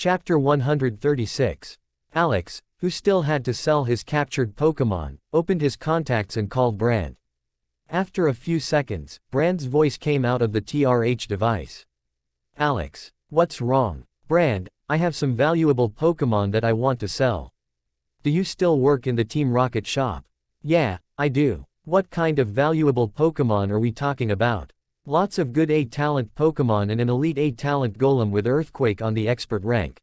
Chapter 136. Alex, who still had to sell his captured Pokémon, opened his contacts and called Brand. After a few seconds, Brand's voice came out of the TRH device. Alex. What's wrong? Brand, I have some valuable Pokémon that I want to sell. Do you still work in the Team Rocket shop? Yeah, I do. What kind of valuable Pokémon are we talking about? Lots of good A-talent Pokémon and an elite A-talent Golem with Earthquake on the expert rank.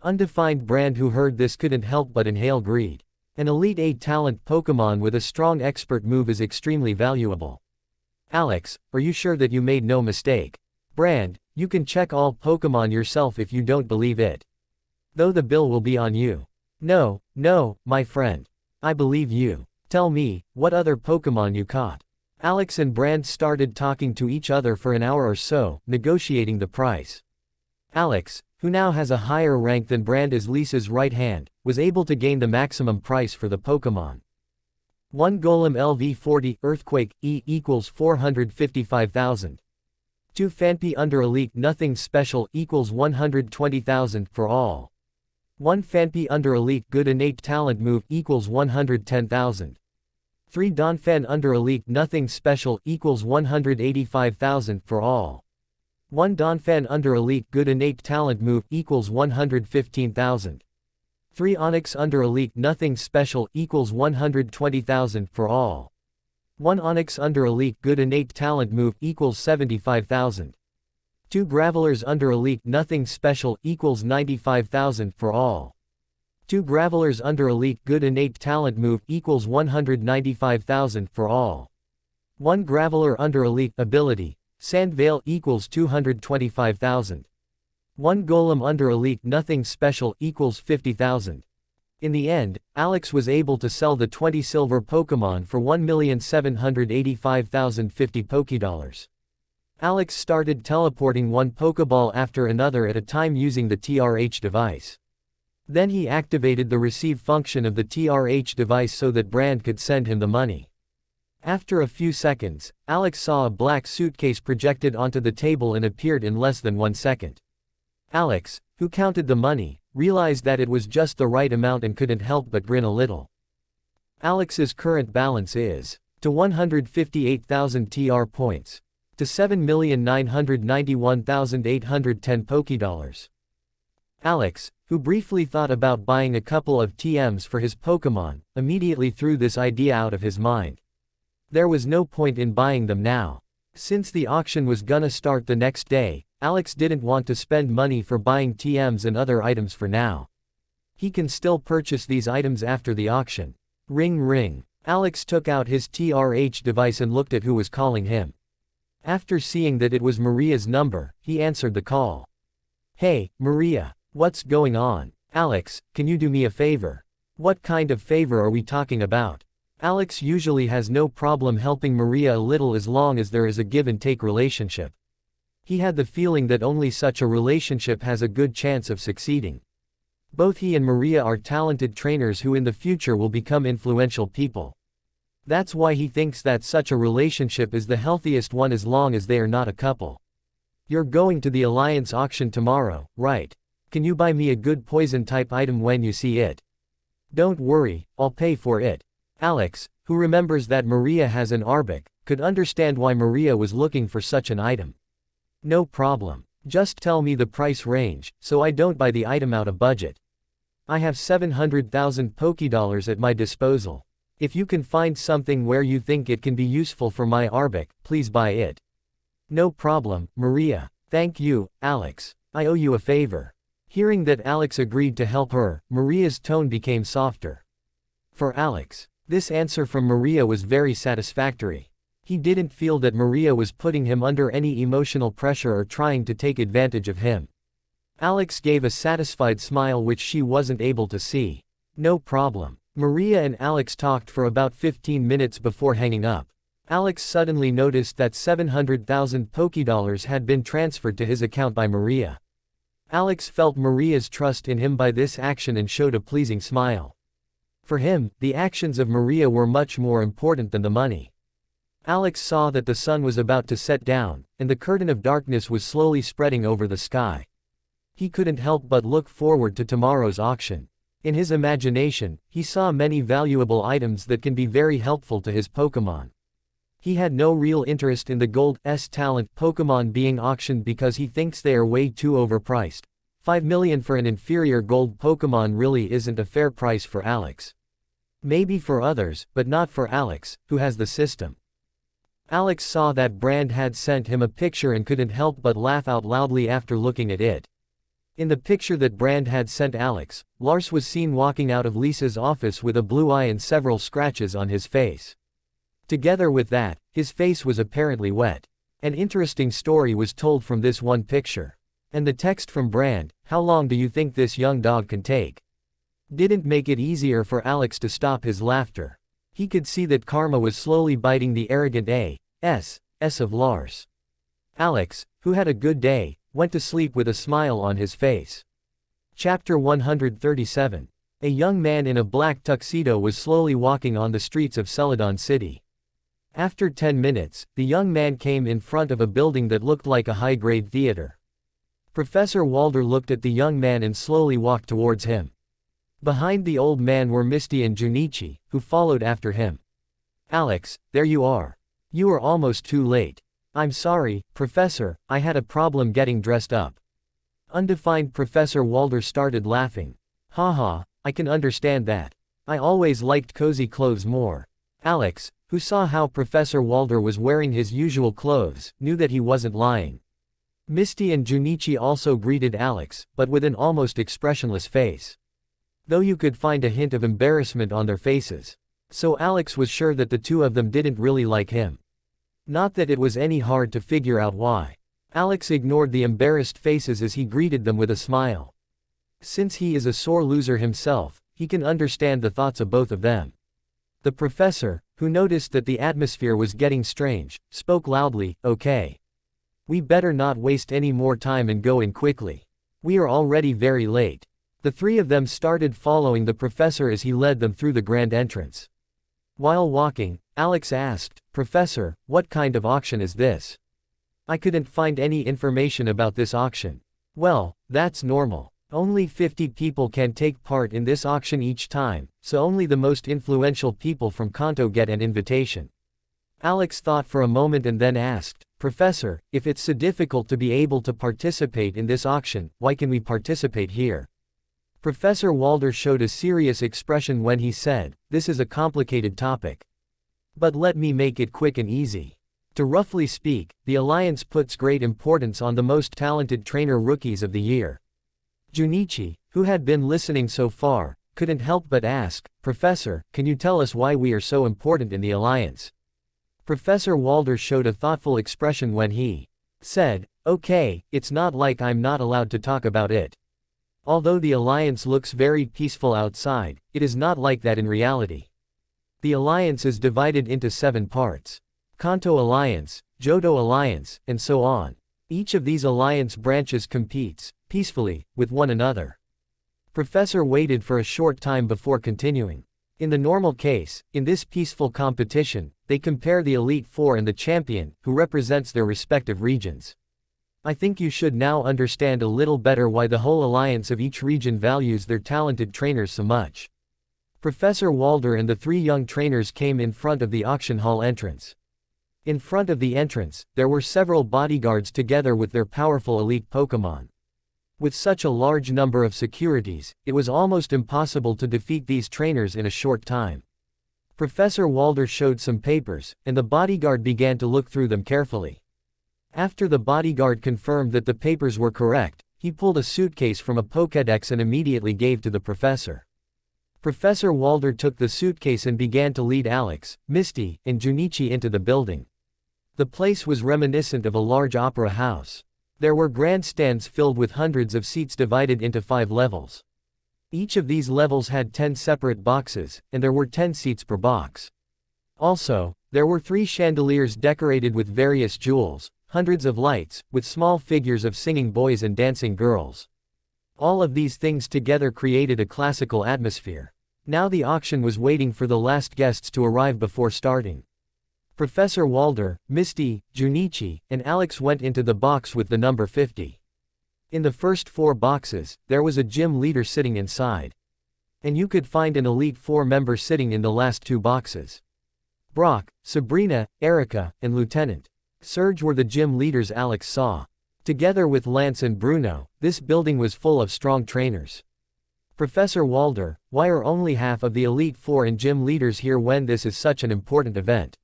Undefined. Brand, who heard this, couldn't help but inhale greed. An elite A-talent Pokémon with a strong expert move is extremely valuable. Alex, are you sure that you made no mistake? Brand, you can check all Pokémon yourself if you don't believe it. Though the bill will be on you. No, my friend. I believe you. Tell me, what other Pokémon you caught? Alex and Brand started talking to each other for an hour or so, negotiating the price. Alex, who now has a higher rank than Brand as Lisa's right hand, was able to gain the maximum price for the Pokémon. 1 Golem LV40 Earthquake E equals 455,000. 2 Phanpy under Elite Nothing Special equals 120,000 for all. 1 Phanpy under Elite Good Innate Talent Move equals 110,000. 3 Donphan under Elite Nothing Special equals 185,000 for all. 1 Donphan under Elite Good Innate Talent Move equals 115,000. 3 Onyx under Elite Nothing Special equals 120,000 for all. 1 Onyx under Elite Good Innate Talent Move equals 75,000. 2 Gravelers under Elite Nothing Special equals 95,000 for all. 2 Gravelers under Elite Good Innate Talent Move equals 195,000 for all. 1 Graveler under Elite Ability, Sand Veil equals 225,000. 1 Golem under Elite Nothing Special equals 50,000. In the end, Alex was able to sell the 20 silver Pokémon for 1,785,050 Pokédollars. Alex started teleporting one Pokéball after another at a time using the TRH device. Then he activated the receive function of the TRH device so that Brand could send him the money. After a few seconds, Alex saw a black suitcase projected onto the table and appeared in less than 1 second. Alex, who counted the money, realized that it was just the right amount and couldn't help but grin a little. Alex's current balance is to 158,000 TR points, to 7,991,810 Pokédollars. Alex, who briefly thought about buying a couple of TMs for his Pokémon, immediately threw this idea out of his mind. There was no point in buying them now. Since the auction was gonna start the next day, Alex didn't want to spend money for buying TMs and other items for now. He can still purchase these items after the auction. Ring ring. Alex took out his TRH device and looked at who was calling him. After seeing that it was Maria's number, he answered the call. Hey, Maria. What's going on? Alex, can you do me a favor? What kind of favor are we talking about? Alex usually has no problem helping Maria a little as long as there is a give and take relationship. He had the feeling that only such a relationship has a good chance of succeeding. Both he and Maria are talented trainers who in the future will become influential people. That's why he thinks that such a relationship is the healthiest one as long as they are not a couple. You're going to the Alliance auction tomorrow, right? Can you buy me a good poison-type item when you see it? Don't worry, I'll pay for it. Alex, who remembers that Maria has an Arbok, could understand why Maria was looking for such an item. No problem. Just tell me the price range, so I don't buy the item out of budget. I have 700,000 Pokédollars at my disposal. If you can find something where you think it can be useful for my Arbok, please buy it. No problem, Maria. Thank you, Alex. I owe you a favor. Hearing that Alex agreed to help her, Maria's tone became softer. For Alex, this answer from Maria was very satisfactory. He didn't feel that Maria was putting him under any emotional pressure or trying to take advantage of him. Alex gave a satisfied smile which she wasn't able to see. No problem. Maria and Alex talked for about 15 minutes before hanging up. Alex suddenly noticed that 700,000 Pokédollars had been transferred to his account by Maria. Alex felt Maria's trust in him by this action and showed a pleasing smile. For him, the actions of Maria were much more important than the money. Alex saw that the sun was about to set down, and the curtain of darkness was slowly spreading over the sky. He couldn't help but look forward to tomorrow's auction. In his imagination, he saw many valuable items that can be very helpful to his Pokémon. He had no real interest in the Gold S talent Pokémon being auctioned because he thinks they are way too overpriced. 5 million for an inferior Gold Pokémon really isn't a fair price for Alex. Maybe for others, but not for Alex, who has the system. Alex saw that Brand had sent him a picture and couldn't help but laugh out loudly after looking at it. In the picture that Brand had sent Alex, Lars was seen walking out of Lisa's office with a blue eye and several scratches on his face. Together with that, his face was apparently wet. An interesting story was told from this one picture. And the text from Brand, "How long do you think this young dog can take?" didn't make it easier for Alex to stop his laughter. He could see that karma was slowly biting the arrogant S of Lars. Alex, who had a good day, went to sleep with a smile on his face. Chapter 137. A young man in a black tuxedo was slowly walking on the streets of Celadon City. After 10 minutes, the young man came in front of a building that looked like a high-grade theater. Professor Walder looked at the young man and slowly walked towards him. Behind the old man were Misty and Junichi, who followed after him. "Alex, there you are. You are almost too late." "I'm sorry, Professor, I had a problem getting dressed up." Undefined Professor Walder started laughing. "Haha, I can understand that. I always liked cozy clothes more." Alex, who saw how Professor Walder was wearing his usual clothes, knew that he wasn't lying. Misty and Junichi also greeted Alex, but with an almost expressionless face. Though you could find a hint of embarrassment on their faces. So Alex was sure that the two of them didn't really like him. Not that it was any hard to figure out why. Alex ignored the embarrassed faces as he greeted them with a smile. Since he is a sore loser himself, he can understand the thoughts of both of them. The professor, who noticed that the atmosphere was getting strange, spoke loudly, "Okay. We better not waste any more time and go in quickly. We are already very late." The three of them started following the professor as he led them through the grand entrance. While walking, Alex asked, "Professor, what kind of auction is this? I couldn't find any information about this auction." "Well, that's normal. Only 50 people can take part in this auction each time, so only the most influential people from Kanto get an invitation." Alex thought for a moment and then asked, "Professor, if it's so difficult to be able to participate in this auction, why can we participate here?" Professor Walder showed a serious expression when he said, "This is a complicated topic. But let me make it quick and easy. To roughly speak, the Alliance puts great importance on the most talented trainer rookies of the year." Junichi, who had been listening so far, couldn't help but ask, "Professor, can you tell us why we are so important in the Alliance?" Professor Walder showed a thoughtful expression when he said, "Okay, it's not like I'm not allowed to talk about it. Although the Alliance looks very peaceful outside, it is not like that in reality. The Alliance is divided into 7 parts. Kanto Alliance, Johto Alliance, and so on. Each of these alliance branches competes, peacefully, with one another." Professor waited for a short time before continuing. In the normal case, in this peaceful competition, they compare the Elite Four and the champion, who represents their respective regions. I think you should now understand a little better why the whole alliance of each region values their talented trainers so much. Professor Walder and the 3 young trainers came in front of the auction hall entrance. In front of the entrance, there were several bodyguards together with their powerful elite Pokémon. With such a large number of securities, it was almost impossible to defeat these trainers in a short time. Professor Walder showed some papers, and the bodyguard began to look through them carefully. After the bodyguard confirmed that the papers were correct, he pulled a suitcase from a Pokédex and immediately gave to the professor. Professor Walder took the suitcase and began to lead Alex, Misty, and Junichi into the building. The place was reminiscent of a large opera house. There were grandstands filled with hundreds of seats divided into 5 levels. Each of these levels had 10 separate boxes, and there were 10 seats per box. Also, there were 3 chandeliers decorated with various jewels, hundreds of lights, with small figures of singing boys and dancing girls. All of these things together created a classical atmosphere. Now the auction was waiting for the last guests to arrive before starting. Professor Walder, Misty, Junichi, and Alex went into the box with the number 50. In the first 4 boxes, there was a gym leader sitting inside. And you could find an Elite Four member sitting in the last 2 boxes. Brock, Sabrina, Erica, and Lieutenant Surge were the gym leaders Alex saw. Together with Lance and Bruno, this building was full of strong trainers. Professor Walder, why are only half of the Elite Four and gym leaders here when this is such an important event?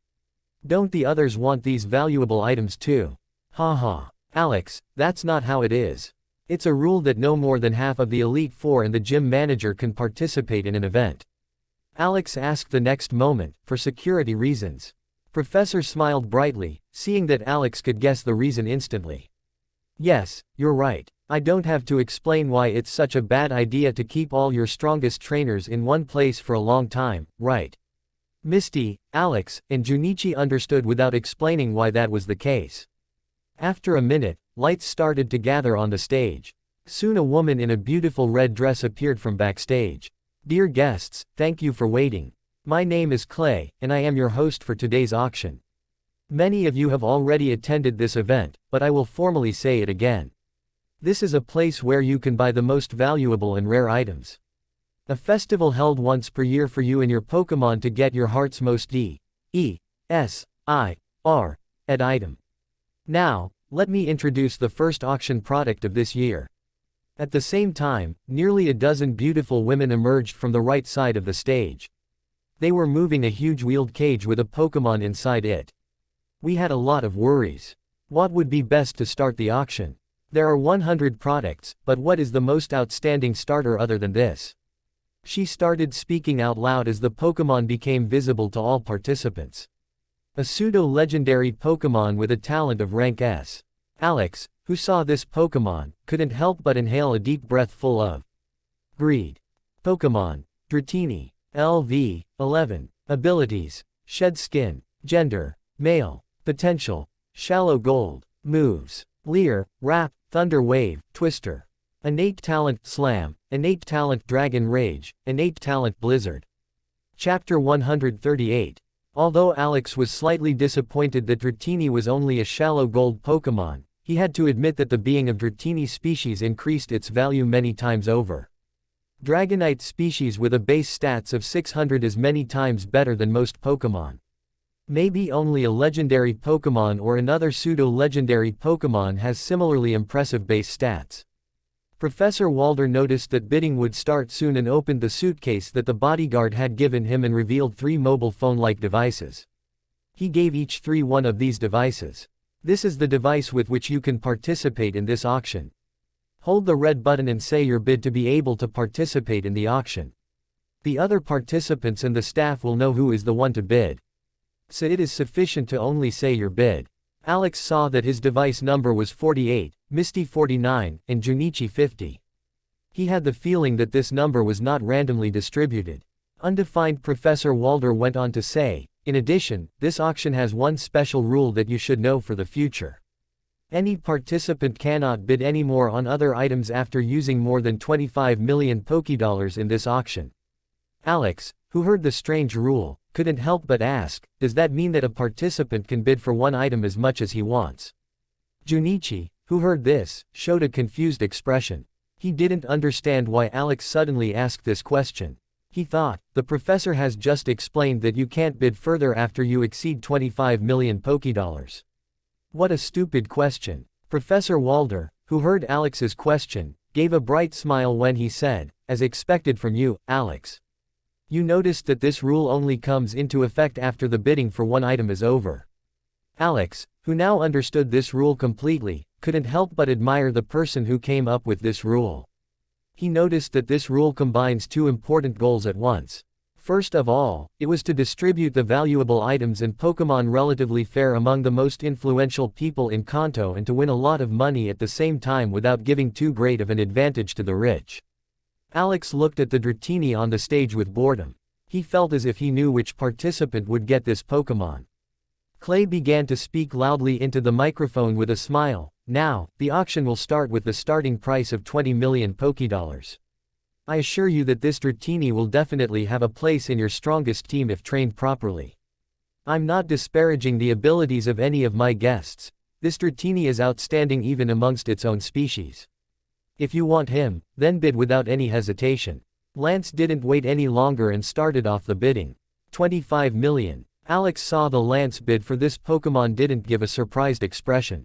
Don't the others want these valuable items too? Haha. Alex, that's not how it is. It's a rule that no more than half of the Elite Four and the gym manager can participate in an event. Alex asked the next moment, for security reasons. Professor smiled brightly, seeing that Alex could guess the reason instantly. Yes, you're right. I don't have to explain why it's such a bad idea to keep all your strongest trainers in one place for a long time, right? Misty, Alex, and Junichi understood without explaining why that was the case. After a minute, lights started to gather on the stage. Soon a woman in a beautiful red dress appeared from backstage. Dear guests, thank you for waiting. My name is Clay, and I am your host for today's auction. Many of you have already attended this event, but I will formally say it again. This is a place where you can buy the most valuable and rare items. A festival held once per year for you and your Pokémon to get your heart's most ed item. Now, let me introduce the first auction product of this year. At the same time, nearly a dozen beautiful women emerged from the right side of the stage. They were moving a huge wheeled cage with a Pokémon inside it. We had a lot of worries. What would be best to start the auction? There are 100 products, but what is the most outstanding starter other than this? She started speaking out loud as the Pokémon became visible to all participants. A pseudo-legendary Pokémon with a talent of rank S. Alex, who saw this Pokémon, couldn't help but inhale a deep breath full of greed. Pokémon. Dratini. LV. 11. Abilities. Shed Skin. Gender. Male. Potential. Shallow Gold. Moves. Leer, Wrap, Thunder Wave, Twister. Innate Talent, Slam. Innate Talent, Dragon Rage. Innate Talent, Blizzard. Chapter 138. Although Alex was slightly disappointed that Dratini was only a shallow gold Pokémon, he had to admit that the being of Dratini species increased its value many times over. Dragonite species with a base stats of 600 is many times better than most Pokémon. Maybe only a legendary Pokémon or another pseudo-legendary Pokémon has similarly impressive base stats. Professor Walder noticed that bidding would start soon and opened the suitcase that the bodyguard had given him and revealed 3 mobile phone-like devices. He gave each 3 one of these devices. This is the device with which you can participate in this auction. Hold the red button and say your bid to be able to participate in the auction. The other participants and the staff will know who is the one to bid. So it is sufficient to only say your bid. Alex saw that his device number was 48, Misty 49, and Junichi 50. He had the feeling that this number was not randomly distributed. Undefined Professor Walder went on to say, in addition, this auction has one special rule that you should know for the future. Any participant cannot bid any more on other items after using more than 25 million Pokédollars in this auction. Alex, who heard the strange rule, couldn't help but ask, does that mean that a participant can bid for one item as much as he wants? Junichi, who heard this, showed a confused expression. He didn't understand why Alex suddenly asked this question. He thought, the professor has just explained that you can't bid further after you exceed 25 million Pokédollars. What a stupid question. Professor Walder, who heard Alex's question, gave a bright smile when he said, as expected from you, Alex. You noticed that this rule only comes into effect after the bidding for one item is over. Alex, who now understood this rule completely, couldn't help but admire the person who came up with this rule. He noticed that this rule combines 2 important goals at once. First of all, it was to distribute the valuable items and Pokémon relatively fair among the most influential people in Kanto and to win a lot of money at the same time without giving too great of an advantage to the rich. Alex looked at the Dratini on the stage with boredom. He felt as if he knew which participant would get this Pokémon. Clay began to speak loudly into the microphone with a smile. Now, the auction will start with the starting price of 20 million Pokédollars. I assure you that this Dratini will definitely have a place in your strongest team if trained properly. I'm not disparaging the abilities of any of my guests. This Dratini is outstanding even amongst its own species. If you want him, then bid without any hesitation. Lance didn't wait any longer and started off the bidding. 25 million. Alex saw the Lance bid for this Pokemon didn't give a surprised expression.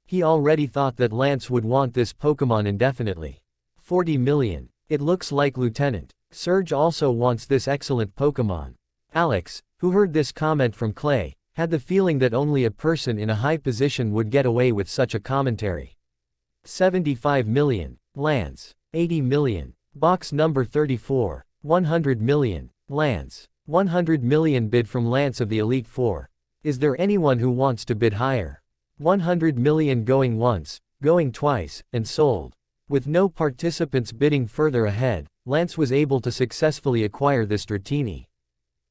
He already thought that Lance would want this Pokemon indefinitely. 40 million. It looks like Lieutenant Surge also wants this excellent Pokemon. Alex, who heard this comment from Clay, had the feeling that only a person in a high position would get away with such a commentary. 75 million. Lance. 80 million. Box number 34. 100 million. Lance. 100 million bid from Lance of the Elite Four. Is there anyone who wants to bid higher? 100 million going once, going twice, and sold. With no participants bidding further ahead, Lance was able to successfully acquire this Dratini.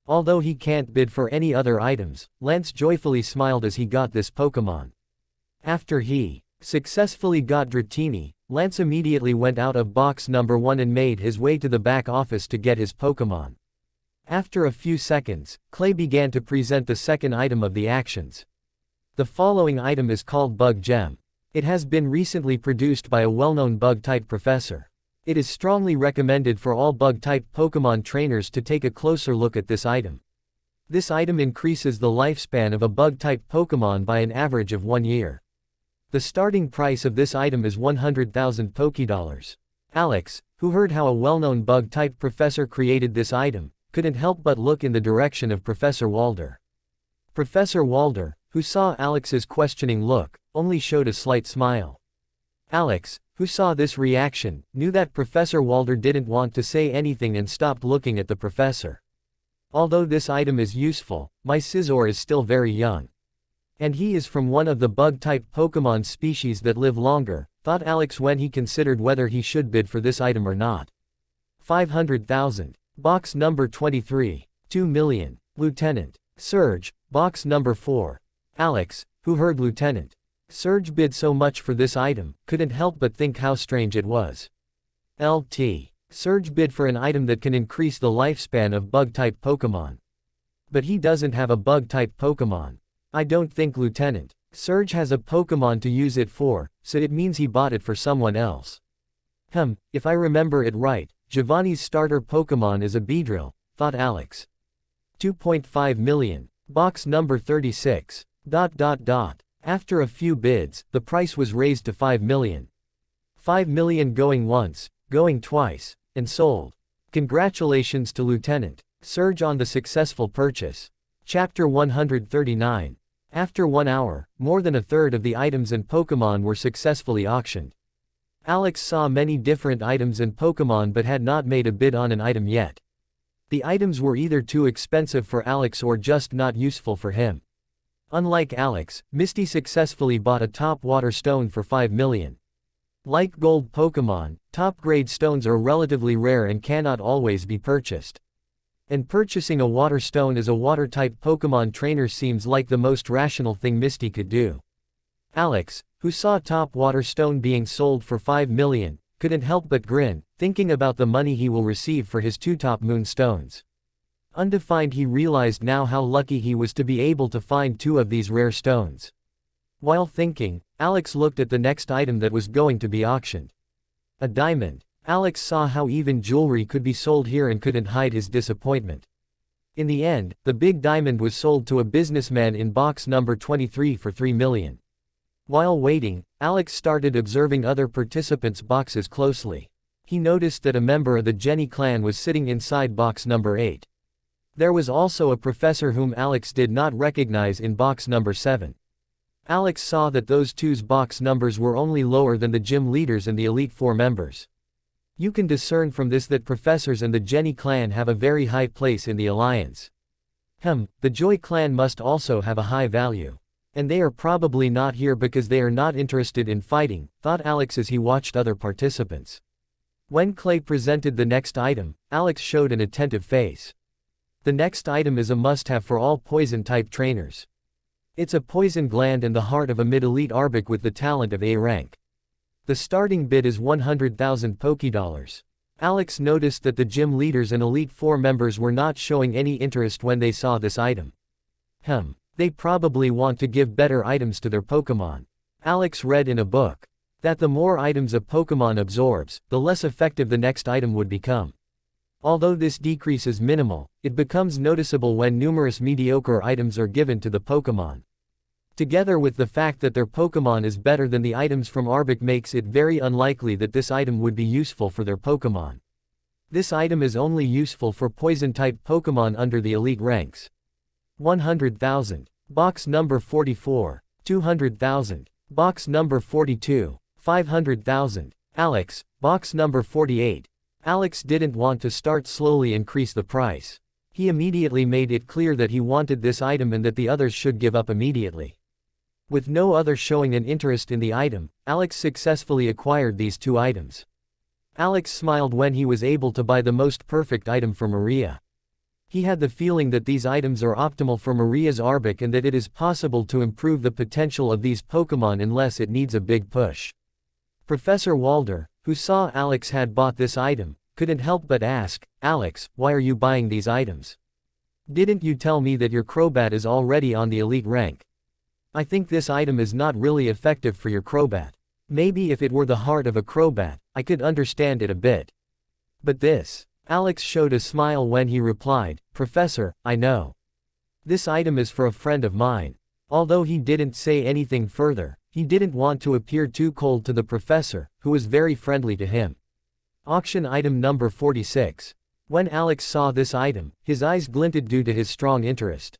Although he can't bid for any other items, Lance joyfully smiled as he got this Pokemon. After he successfully got Dratini, Lance immediately went out of box number 1 and made his way to the back office to get his Pokemon. After a few seconds, Clay began to present the second item of the actions. The following item is called Bug Gem. It has been recently produced by a well-known bug-type professor. It is strongly recommended for all bug-type Pokemon trainers to take a closer look at this item. This item increases the lifespan of a bug-type Pokemon by an average of 1 year. The starting price of this item is 100,000 Pokédollars. Alex, who heard how a well-known bug-type professor created this item, couldn't help but look in the direction of Professor Walder. Professor Walder, who saw Alex's questioning look, only showed a slight smile. Alex, who saw this reaction, knew that Professor Walder didn't want to say anything and stopped looking at the professor. Although this item is useful, my Scizor is still very young. And he is from one of the bug-type Pokemon species that live longer, thought Alex when he considered whether he should bid for this item or not. 500,000. Box number 23. 2 million. Lieutenant Surge, box number 4. Alex, who heard Lieutenant Surge bid so much for this item, couldn't help but think how strange it was. LT Surge bid for an item that can increase the lifespan of bug-type Pokemon. But he doesn't have a bug-type Pokemon. I don't think Lieutenant Surge has a Pokemon to use it for, so it means he bought it for someone else. If I remember it right, Giovanni's starter Pokemon is a Beedrill, thought Alex. 2.5 million. Box number 36. After a few bids, the price was raised to 5 million. 5 million going once, going twice, and sold. Congratulations to Lieutenant Surge on the successful purchase. Chapter 139. After 1 hour, more than a third of the items and Pokemon were successfully auctioned. Alex saw many different items and Pokemon but had not made a bid on an item yet. The items were either too expensive for Alex or just not useful for him. Unlike Alex, Misty successfully bought a top water stone for 5 million. Like gold Pokemon, top-grade stones are relatively rare and cannot always be purchased. And purchasing a water stone as a water-type Pokemon trainer seems like the most rational thing Misty could do. Alex, who saw top water stone being sold for 5 million, couldn't help but grin, thinking about the money he will receive for his 2 top moon stones. Undefined, he realized now how lucky he was to be able to find 2 of these rare stones. While thinking, Alex looked at the next item that was going to be auctioned. A diamond. Alex saw how even jewelry could be sold here and couldn't hide his disappointment. In the end, the big diamond was sold to a businessman in box number 23 for 3 million. While waiting, Alex started observing other participants' boxes closely. He noticed that a member of the Jenny clan was sitting inside box number 8. There was also a professor whom Alex did not recognize in box number 7. Alex saw that those two's box numbers were only lower than the gym leaders and the Elite Four members. You can discern from this that professors and the Jenny clan have a very high place in the alliance. The Joy clan must also have a high value. And they are probably not here because they are not interested in fighting, thought Alex as he watched other participants. When Clay presented the next item, Alex showed an attentive face. The next item is a must-have for all poison-type trainers. It's a poison gland and the heart of a mid-elite Arbok with the talent of A rank. The starting bid is 100,000 Pokédollars. Alex noticed that the gym leaders and Elite Four members were not showing any interest when they saw this item. They probably want to give better items to their Pokemon. Alex read in a book. that the more items a Pokémon absorbs, the less effective the next item would become. Although this decrease is minimal, it becomes noticeable when numerous mediocre items are given to the Pokémon. Together with the fact that their Pokémon is better than the items from Arbok makes it very unlikely that this item would be useful for their Pokémon. This item is only useful for Poison-type Pokémon under the elite ranks. 100,000. Box number 44. 200,000. Box number 42. 500,000. Alex, box number 48. Alex didn't want to start slowly increase the price. He immediately made it clear that he wanted this item and that the others should give up immediately. With no other showing an interest in the item, Alex successfully acquired these two items. Alex smiled when he was able to buy the most perfect item for Maria. He had the feeling that these items are optimal for Maria's Arbok and that it is possible to improve the potential of these Pokémon unless it needs a big push. Professor Walder, who saw Alex had bought this item, couldn't help but ask, "Alex, why are you buying these items? Didn't you tell me that your Crobat is already on the elite rank? I think this item is not really effective for your Crobat. Maybe if it were the heart of a Crobat, I could understand it a bit. But this..." Alex showed a smile when he replied, "Professor, I know. This item is for a friend of mine." Although he didn't say anything further, he didn't want to appear too cold to the professor, who was very friendly to him. Auction item number 46. When Alex saw this item, his eyes glinted due to his strong interest.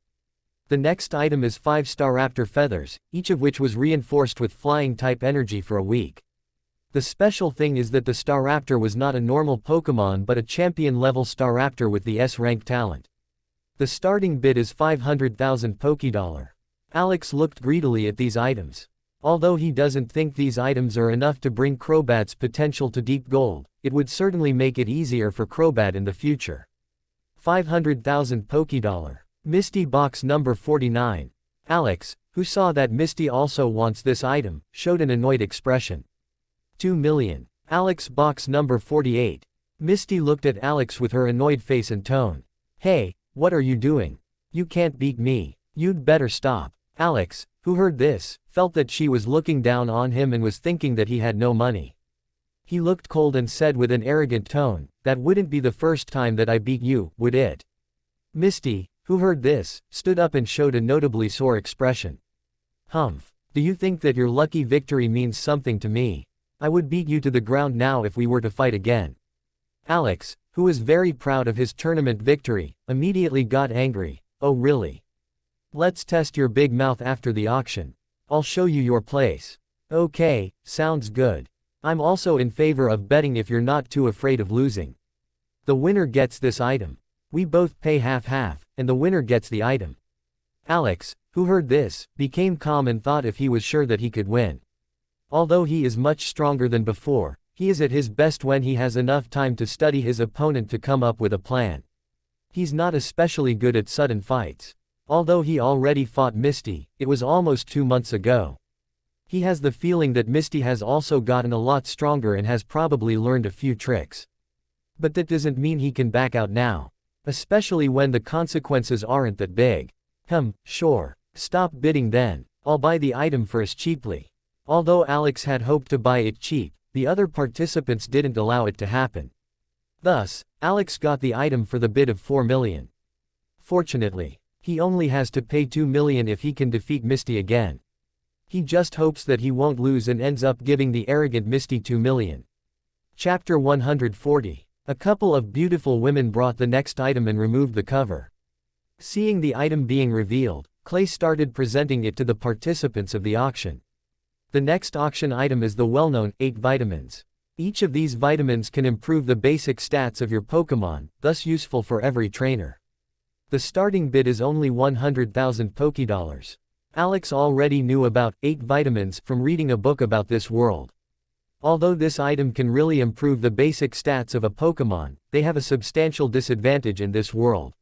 The next item is 5 Staraptor feathers, each of which was reinforced with flying-type energy for a week. The special thing is that the Staraptor was not a normal Pokémon but a champion-level Staraptor with the S-rank talent. The starting bid is 500,000 Pokédollar. Alex looked greedily at these items. Although he doesn't think these items are enough to bring Crobat's potential to deep gold, it would certainly make it easier for Crobat in the future. 500,000 Pokédollar. Misty box number 49. Alex, who saw that Misty also wants this item, showed an annoyed expression. 2 million. Alex box number 48. Misty looked at Alex with her annoyed face and tone. "Hey, what are you doing? You can't beat me. You'd better stop." Alex, who heard this, felt that she was looking down on him and was thinking that he had no money. He looked cold and said with an arrogant tone, "That wouldn't be the first time that I beat you, would it?" Misty, who heard this, stood up and showed a notably sore expression. "Humph. Do you think that your lucky victory means something to me? I would beat you to the ground now if we were to fight again." Alex, who was very proud of his tournament victory, immediately got angry. "Oh really? Let's test your big mouth after the auction. I'll show you your place." "Okay, sounds good. I'm also in favor of betting if you're not too afraid of losing. The winner gets this item. We both pay half-half, and the winner gets the item." Alex, who heard this, became calm and thought if he was sure that he could win. Although he is much stronger than before, he is at his best when he has enough time to study his opponent to come up with a plan. He's not especially good at sudden fights. Although he already fought Misty, it was almost 2 months ago. He has the feeling that Misty has also gotten a lot stronger and has probably learned a few tricks. But that doesn't mean he can back out now. Especially when the consequences aren't that big. Sure. Stop bidding then. I'll buy the item for as cheaply. Although Alex had hoped to buy it cheap, the other participants didn't allow it to happen. Thus, Alex got the item for the bid of 4 million. Fortunately, he only has to pay 2 million if he can defeat Misty again. He just hopes that he won't lose and ends up giving the arrogant Misty 2 million. Chapter 140. A couple of beautiful women brought the next item and removed the cover. Seeing the item being revealed, Clay started presenting it to the participants of the auction. The next auction item is the well-known 8 vitamins. Each of these vitamins can improve the basic stats of your Pokémon, thus useful for every trainer. The starting bid is only 100,000 Pokédollars. Alex already knew about 8 vitamins from reading a book about this world. Although this item can really improve the basic stats of a Pokémon, they have a substantial disadvantage in this world.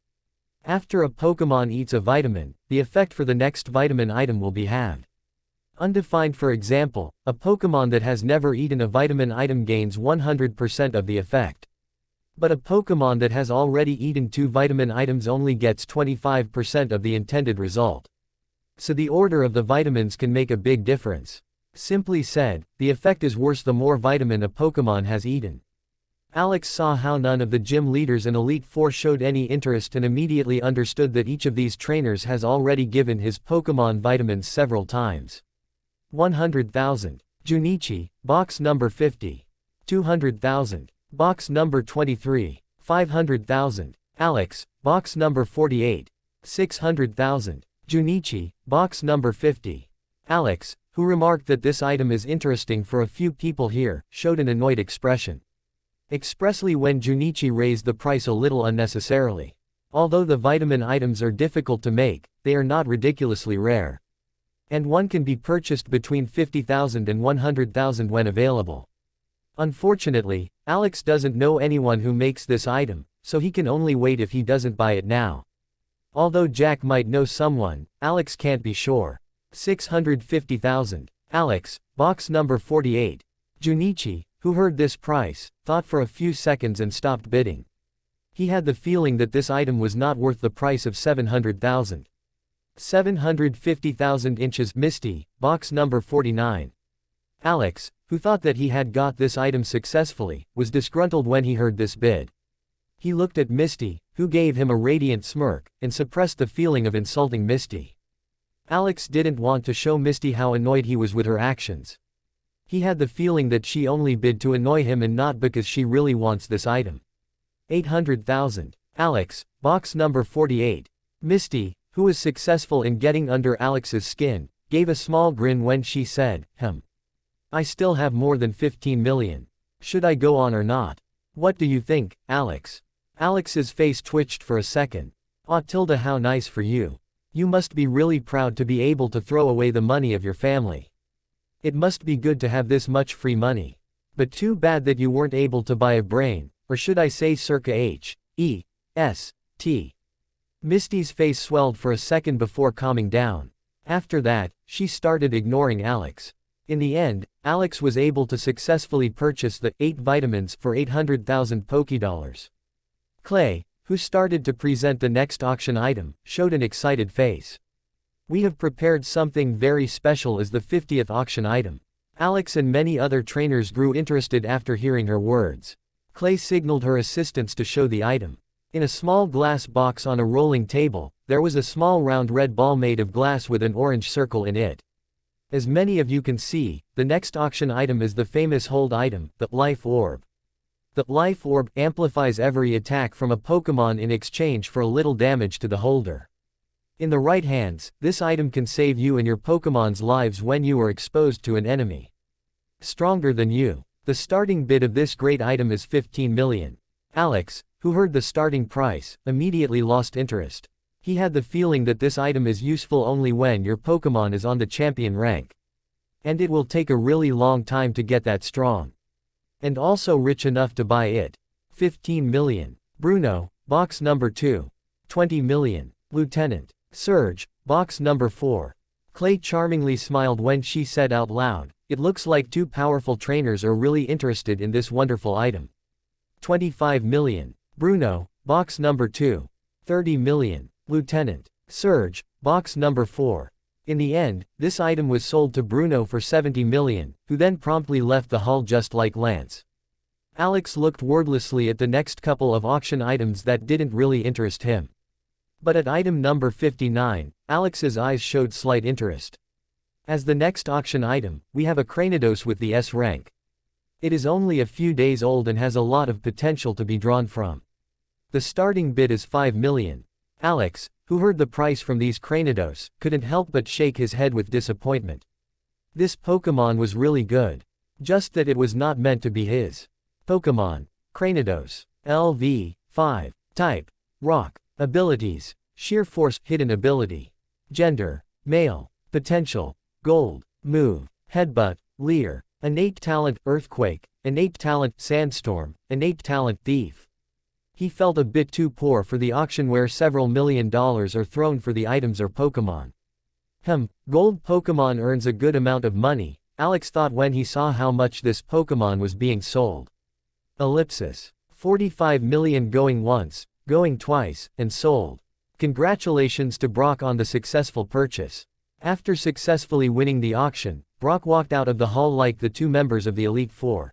After a Pokémon eats a vitamin, the effect for the next vitamin item will be halved. Undefined. For example, a Pokémon that has never eaten a vitamin item gains 100% of the effect. But a Pokémon that has already eaten 2 vitamin items only gets 25% of the intended result. So the order of the vitamins can make a big difference. Simply said, the effect is worse the more vitamin a Pokemon has eaten. Alex saw how none of the gym leaders and Elite Four showed any interest and immediately understood that each of these trainers has already given his Pokemon vitamins several times. 100,000. Junichi, box number 50. 200,000. Box number 23. 500,000. Alex, box number 48. 600,000. Junichi, box number 50. Alex, who remarked that this item is interesting for a few people here, showed an annoyed expression. Expressly when Junichi raised the price a little unnecessarily. Although the vitamin items are difficult to make, they are not ridiculously rare. And one can be purchased between 50,000 and 100,000 when available. Unfortunately, Alex doesn't know anyone who makes this item, so he can only wait if he doesn't buy it now. Although Jack might know someone, Alex can't be sure. 650,000. Alex, box number 48. Junichi, who heard this price, thought for a few seconds and stopped bidding. He had the feeling that this item was not worth the price of 700,000. 750,000 inches. Misty, box number 49. Alex, who thought that he had got this item successfully, was disgruntled when he heard this bid. He looked at Misty, who gave him a radiant smirk, and suppressed the feeling of insulting Misty. Alex didn't want to show Misty how annoyed he was with her actions. He had the feeling that she only bid to annoy him and not because she really wants this item. 800,000. Alex, box number 48. Misty, who was successful in getting under Alex's skin, gave a small grin when she said, I still have more than 15 million. Should I go on or not? What do you think, Alex? Alex's face twitched for a second. Aw Tilda, how nice for you. You must be really proud to be able to throw away the money of your family. It must be good to have this much free money. But too bad that you weren't able to buy a brain, or should I say circa H.E.S.T. Misty's face swelled for a second before calming down. After that, she started ignoring Alex. In the end, Alex was able to successfully purchase the 8 vitamins for 800,000 Pokédollars. Clay, who started to present the next auction item, showed an excited face. We have prepared something very special as the 50th auction item. Alex and many other trainers grew interested after hearing her words. Clay signaled her assistants to show the item. In a small glass box on a rolling table, there was a small round red ball made of glass with an orange circle in it. As many of you can see, the next auction item is the famous hold item, the Life Orb. The Life Orb amplifies every attack from a Pokemon in exchange for a little damage to the holder. In the right hands, this item can save you and your Pokemon's lives when you are exposed to an enemy stronger than you. The starting bid of this great item is 15 million. Alex, who heard the starting price, immediately lost interest. He had the feeling that this item is useful only when your Pokemon is on the champion rank. And it will take a really long time to get that strong. And also rich enough to buy it. 15 million. Bruno, box number 2. 20 million. Lieutenant Surge, box number 4. Clay charmingly smiled when she said out loud, it looks like 2 powerful trainers are really interested in this wonderful item. 25 million. Bruno, box number 2. 30 million. Lieutenant Surge, box number 4. In the end, this item was sold to Bruno for 70 million, who then promptly left the hall just like Lance. Alex looked wordlessly at the next couple of auction items that didn't really interest him. But at item number 59, Alex's eyes showed slight interest. As the next auction item, we have a Cranidos with the S rank. It is only a few days old and has a lot of potential to be drawn from. The starting bid is 5 million. Alex, who heard the price from these Cranidos, couldn't help but shake his head with disappointment. This Pokemon was really good. Just that it was not meant to be his. Pokemon, Cranidos, LV, 5, Type, Rock, Abilities, Sheer Force, Hidden Ability, Gender, Male, Potential, Gold, Move, Headbutt, Leer, Innate Talent, Earthquake, Innate Talent, Sandstorm, Innate Talent, Thief. He felt a bit too poor for the auction where several $1 million are thrown for the items or Pokemon. Gold Pokemon earns a good amount of money, Alex thought when he saw how much this Pokemon was being sold. Ellipsis. 45 million going once, going twice, and sold. Congratulations to Brock on the successful purchase. After successfully winning the auction, Brock walked out of the hall like the two members of the Elite Four.